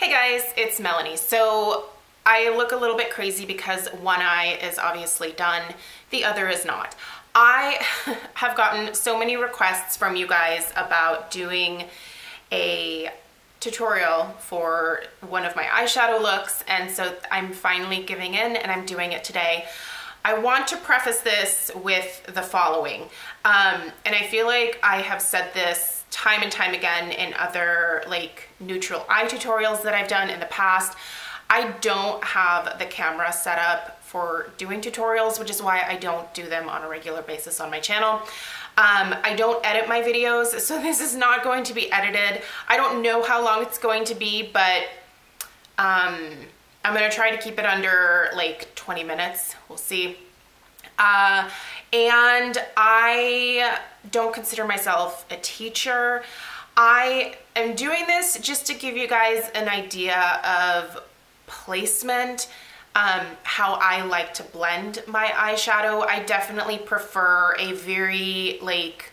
Hey guys, it's Melanie. So I look a little bit crazy because one eye is obviously done, the other is not. I have gotten so many requests from you guys about doing a tutorial for one of my eyeshadow looks, and so I'm finally giving in and I'm doing it today. I want to preface this with the following, and I feel like I have said this time and time again in other like neutral eye tutorials that I've done in the past. I don't have the camera set up for doing tutorials, which is why I don't do them on a regular basis on my channel. I don't edit my videos, so this is not going to be edited. I don't know how long it's going to be, but I'm gonna try to keep it under like 20 minutes. We'll see. And I don't consider myself a teacher. I am doing this just to give you guys an idea of placement, how I like to blend my eyeshadow. I definitely prefer a very like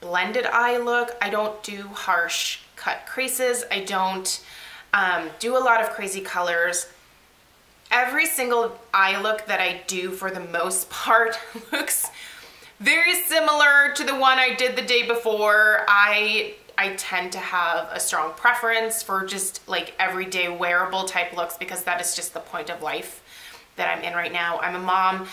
blended eye look. I don't do harsh cut creases. I don't do a lot of crazy colors. Every single eye look that I do for the most part looks very similar to the one I did the day before. I tend to have a strong preference for just like everyday wearable type looks because that is just the point of life that I'm in right now. I'm a mom,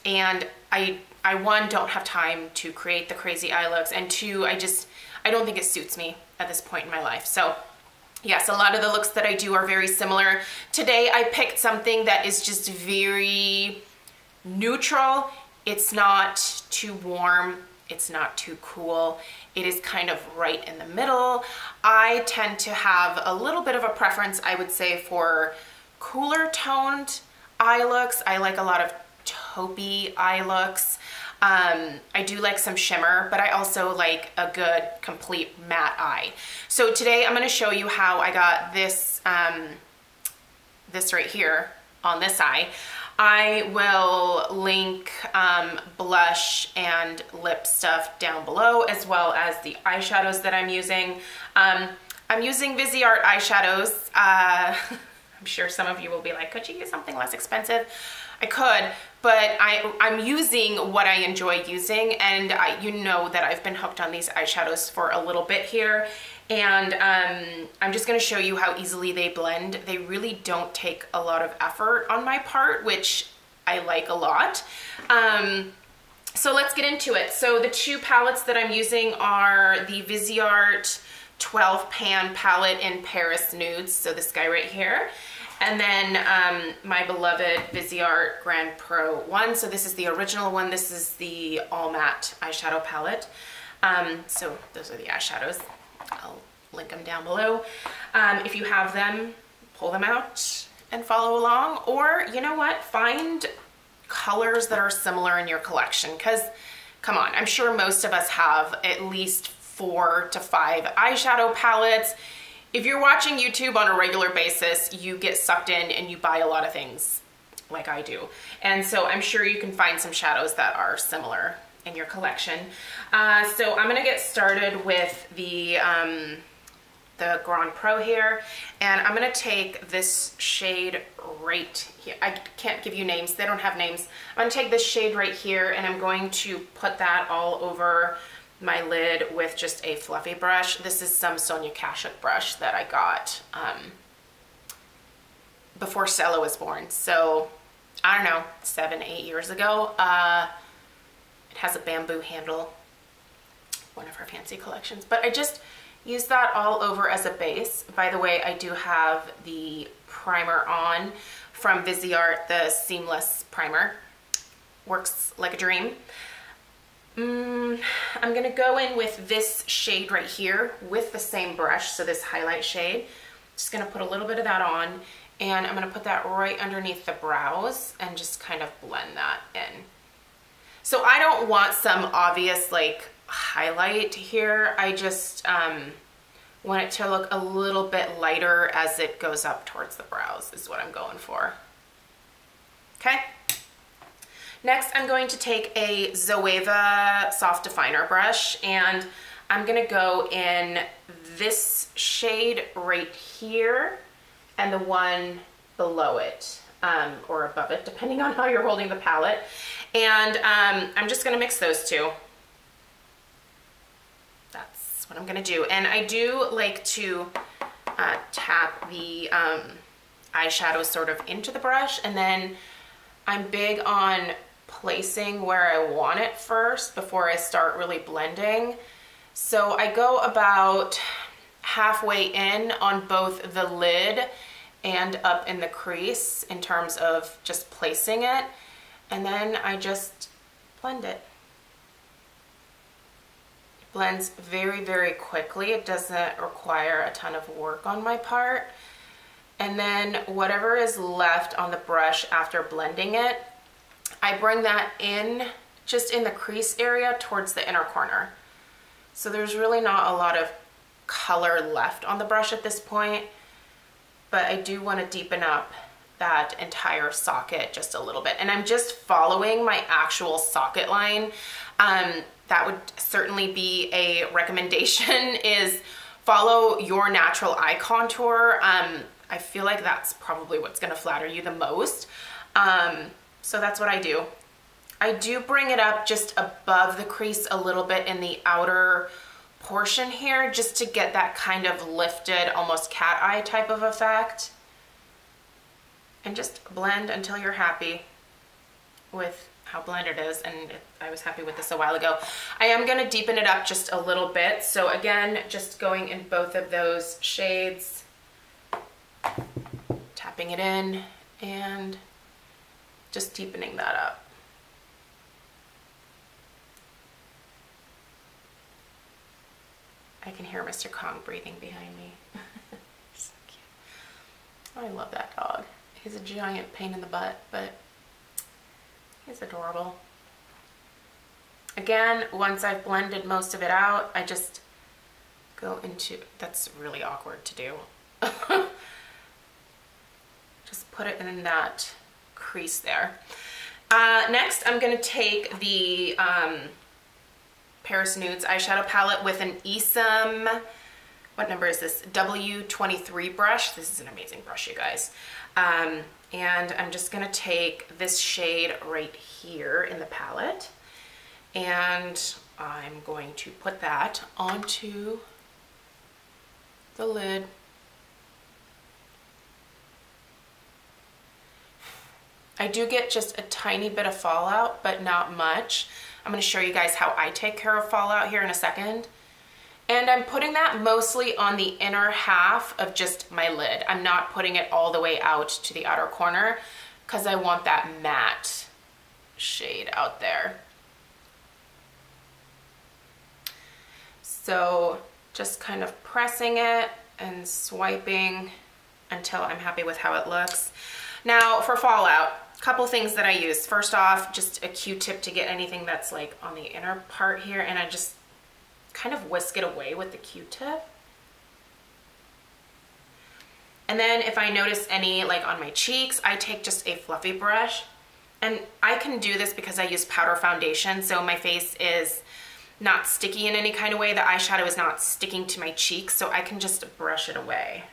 and I one, don't have time to create the crazy eye looks, and two, I don't think it suits me at this point in my life. So yes, a lot of the looks that I do are very similar. Today I picked something that is just very neutral. It's not too warm, it's not too cool. It is kind of right in the middle. I tend to have a little bit of a preference, I would say, for cooler toned eye looks. I like a lot of taupey eye looks. I do like some shimmer, but I also like a good complete matte eye. So today I'm going to show you how I got this, this right here on this eye. I will link blush and lip stuff down below, as well as the eyeshadows that I'm using. I'm using Viseart eyeshadows. I'm sure some of you will be like, could you use something less expensive? I could, but I'm using what I enjoy using, and you know that I've been hooked on these eyeshadows for a little bit here, and I'm just going to show you how easily they blend. They really don't take a lot of effort on my part, which I like a lot. So let's get into it. So the two palettes that I'm using are the Viseart 12 pan palette in Paris Nudes, so this guy right here. And then my beloved Viseart Grand Pro one. So this is the original one. This is the all matte eyeshadow palette. So those are the eyeshadows. I'll link them down below. If you have them, pull them out and follow along. Or, you know what, find colors that are similar in your collection. Because, come on, I'm sure most of us have at least 4 to 5 eyeshadow palettes. If you're watching YouTube on a regular basis, you get sucked in and you buy a lot of things like I do. And so I'm sure you can find some shadows that are similar in your collection. So I'm gonna get started with the Grand Pro here. And I'm gonna take this shade right here. I can't give you names, they don't have names. I'm gonna take this shade right here and I'm going to put that all over my lid with just a fluffy brush. This is some Sonia Kashuk brush that I got before Stella was born. So I don't know, 7, 8 years ago. It has a bamboo handle, one of her fancy collections. But I just use that all over as a base. By the way, I do have the primer on from Viseart, the Seamless Primer. Works like a dream. I'm gonna go in with this shade right here with the same brush, so this highlight shade. Just gonna put a little bit of that on, and I'm gonna put that right underneath the brows and just kind of blend that in. So I don't want some obvious like highlight here. I just want it to look a little bit lighter as it goes up towards the brows is what I'm going for. Okay. Next, I'm going to take a Zoeva Soft Definer brush, and I'm gonna go in this shade right here and the one below it, or above it, depending on how you're holding the palette. And I'm just gonna mix those two. That's what I'm gonna do. And I do like to tap the eyeshadow sort of into the brush, and then I'm big on placing where I want it first before I start really blending. So I go about halfway in on both the lid and up in the crease in terms of just placing it, and then I just blend it. It blends very, very quickly. It doesn't require a ton of work on my part. And then whatever is left on the brush after blending it, I bring that in just in the crease area towards the inner corner. So there's really not a lot of color left on the brush at this point, but I do want to deepen up that entire socket just a little bit. And I'm just following my actual socket line. That would certainly be a recommendation, is follow your natural eye contour. I feel like that's probably what's gonna flatter you the most. So that's what I do. I do bring it up just above the crease a little bit in the outer portion here, just to get that kind of lifted, almost cat eye type of effect. And just blend until you're happy with how blended it is. And I was happy with this a while ago. I am gonna deepen it up just a little bit. So again, just going in both of those shades, tapping it in and just deepening that up. I can hear Mr. Kong breathing behind me. So cute. Oh, I love that dog. He's a giant pain in the butt, but he's adorable. Again, once I've blended most of it out, I just go into, that's really awkward to do. Just put it in that crease there. Next, I'm gonna take the Paris Nudes eyeshadow palette with an Esam, what number is this? W23 brush. This is an amazing brush, you guys. And I'm just gonna take this shade right here in the palette, and I'm going to put that onto the lid. I do get just a tiny bit of fallout, but not much. I'm going to show you guys how I take care of fallout here in a second. And I'm putting that mostly on the inner half of just my lid. I'm not putting it all the way out to the outer corner because I want that matte shade out there. So just kind of pressing it and swiping until I'm happy with how it looks. Now for fallout, couple things that I use. First off, just a Q-tip to get anything that's like on the inner part here, and I just kind of whisk it away with the Q-tip. And then if I notice any like on my cheeks, I take just a fluffy brush, and I can do this because I use powder foundation, so my face is not sticky in any kind of way. The eyeshadow is not sticking to my cheeks, so I can just brush it away.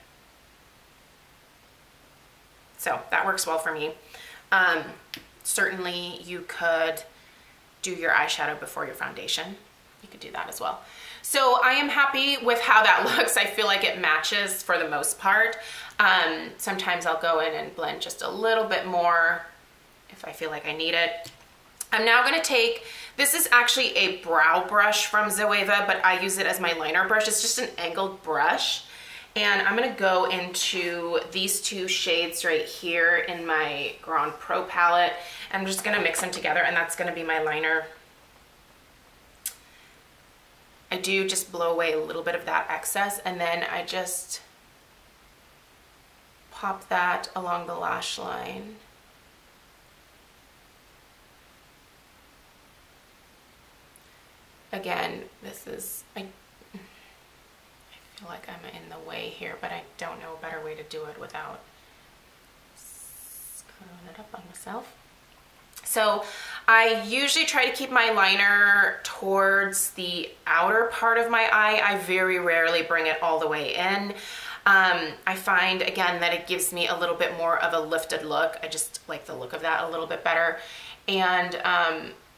So that works well for me. Certainly you could do your eyeshadow before your foundation. You could do that as well. So I am happy with how that looks. I feel like it matches for the most part. Sometimes I'll go in and blend just a little bit more if I feel like I need it. I'm now gonna take, this is actually a brow brush from Zoeva, but I use it as my liner brush. It's just an angled brush. And I'm gonna go into these two shades right here in my Grand Pro palette. I'm just gonna mix them together, and that's gonna be my liner. I do just blow away a little bit of that excess, and then I just pop that along the lash line. Again, this is, I feel like I'm in the way here, but I don't know a better way to do it without screwing it up on myself. So I usually try to keep my liner towards the outer part of my eye. I very rarely bring it all the way in. I find, again, that it gives me a little bit more of a lifted look. I just like the look of that a little bit better. And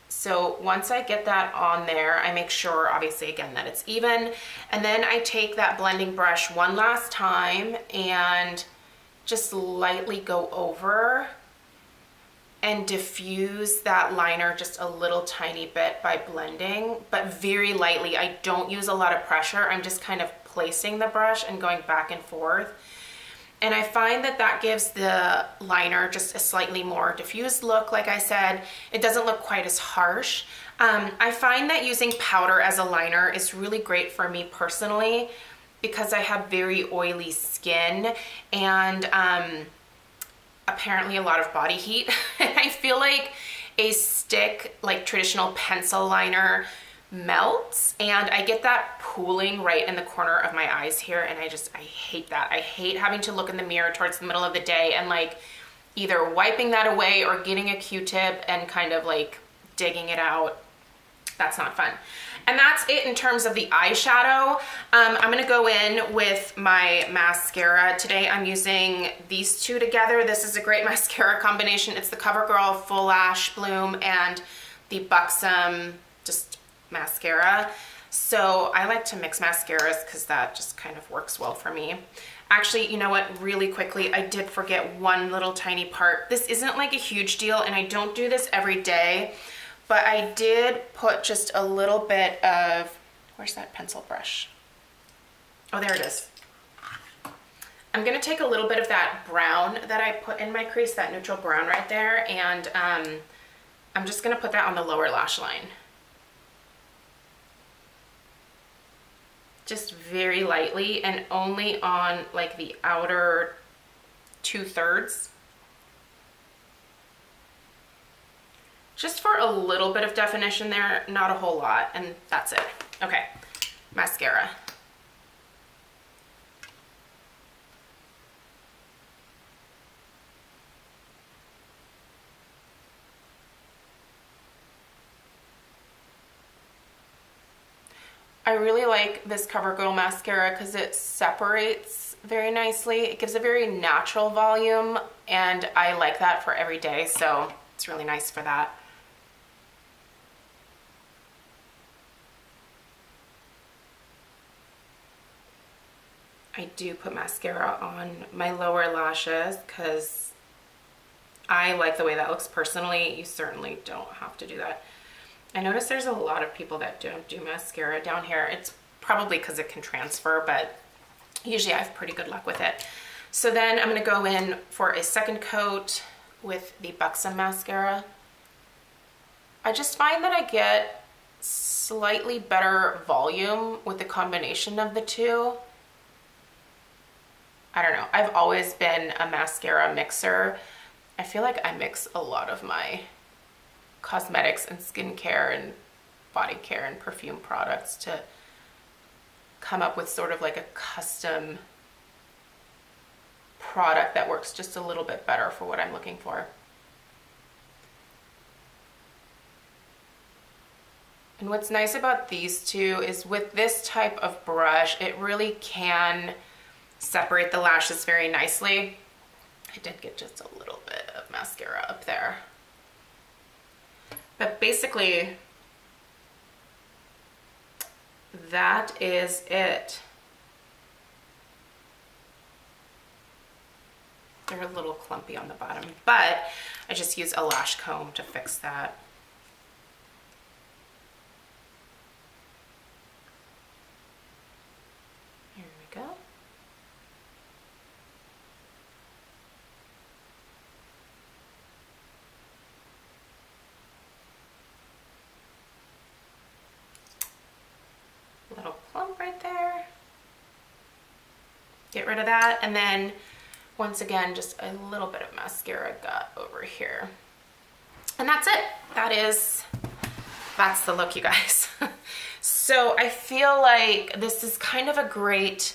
so once I get that on there, I make sure, obviously, again, that it's even. And then I take that blending brush one last time and just lightly go over and diffuse that liner just a little tiny bit by blending, but very lightly. I don't use a lot of pressure. I'm just kind of placing the brush and going back and forth. And I find that that gives the liner just a slightly more diffused look. Like I said, it doesn't look quite as harsh. I find that using powder as a liner is really great for me personally because I have very oily skin and apparently a lot of body heat. I feel like a stick, like traditional pencil liner, melts and I get that pooling right in the corner of my eyes here, and I hate that. I hate having to look in the mirror towards the middle of the day and like either wiping that away or getting a Q-tip and kind of like digging it out. That's not fun. And that's it in terms of the eyeshadow. I'm gonna go in with my mascara. Today I'm using these two together. This is a great mascara combination. It's the CoverGirl Full Lash Bloom and the Boxycharm just mascara. So I like to mix mascaras because that just kind of works well for me. Actually, you know what, really quickly, I did forget one little tiny part. This isn't like a huge deal and I don't do this every day, but I did put just a little bit of, where's that pencil brush? Oh, there it is. I'm gonna take a little bit of that brown that I put in my crease, that neutral brown right there, and I'm just gonna put that on the lower lash line. Just very lightly and only on like the outer 2/3. Just for a little bit of definition there, not a whole lot, and that's it. Okay, mascara. I really like this CoverGirl mascara because it separates very nicely. It gives a very natural volume, and I like that for every day, so it's really nice for that. I do put mascara on my lower lashes because I like the way that looks personally. You certainly don't have to do that. I notice there's a lot of people that don't do mascara down here. It's probably because it can transfer, but usually I have pretty good luck with it. So then I'm gonna go in for a second coat with the Boxycharm mascara. I just find that I get slightly better volume with the combination of the two. I don't know, I've always been a mascara mixer. I feel like I mix a lot of my cosmetics and skincare and body care and perfume products to come up with sort of like a custom product that works just a little bit better for what I'm looking for. And what's nice about these two is with this type of brush, it really can separate the lashes very nicely. I did get just a little bit of mascara up there. But basically, that is it. They're a little clumpy on the bottom, but I just use a lash comb to fix that. Here we go. Little clump right there. Get rid of that, and then once again just a little bit of mascara got over here, and that's it. That's the look, you guys. So I feel like this is kind of a great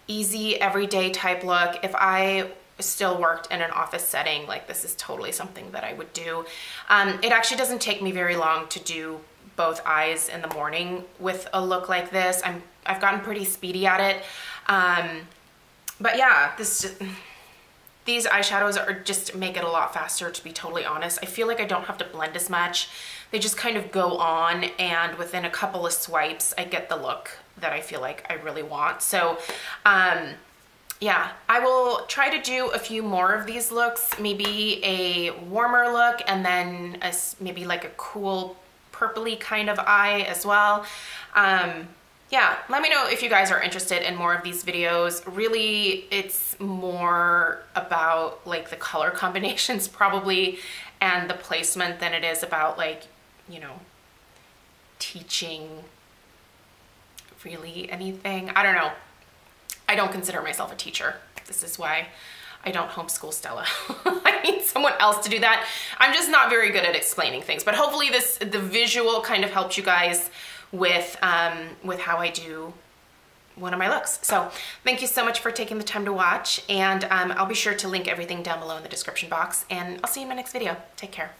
easy everyday type look. If I still worked in an office setting, like this is totally something that I would do. It actually doesn't take me very long to do both eyes in the morning with a look like this. I've gotten pretty speedy at it. But yeah, these eyeshadows are just make it a lot faster, to be totally honest. I feel like I don't have to blend as much. They just kind of go on, and within a couple of swipes, I get the look that I feel like I really want. So, yeah, I will try to do a few more of these looks, maybe a warmer look, and then maybe like a cool purpley kind of eye as well. Yeah, let me know if you guys are interested in more of these videos. Really, it's more about like the color combinations probably and the placement than it is about like, you know, teaching really anything. I don't know. I don't consider myself a teacher. This is why I don't homeschool Stella. I need someone else to do that. I'm just not very good at explaining things, but hopefully the visual kind of helped you guys with how I do one of my looks. So thank you so much for taking the time to watch, and I'll be sure to link everything down below in the description box, and I'll see you in my next video. Take care.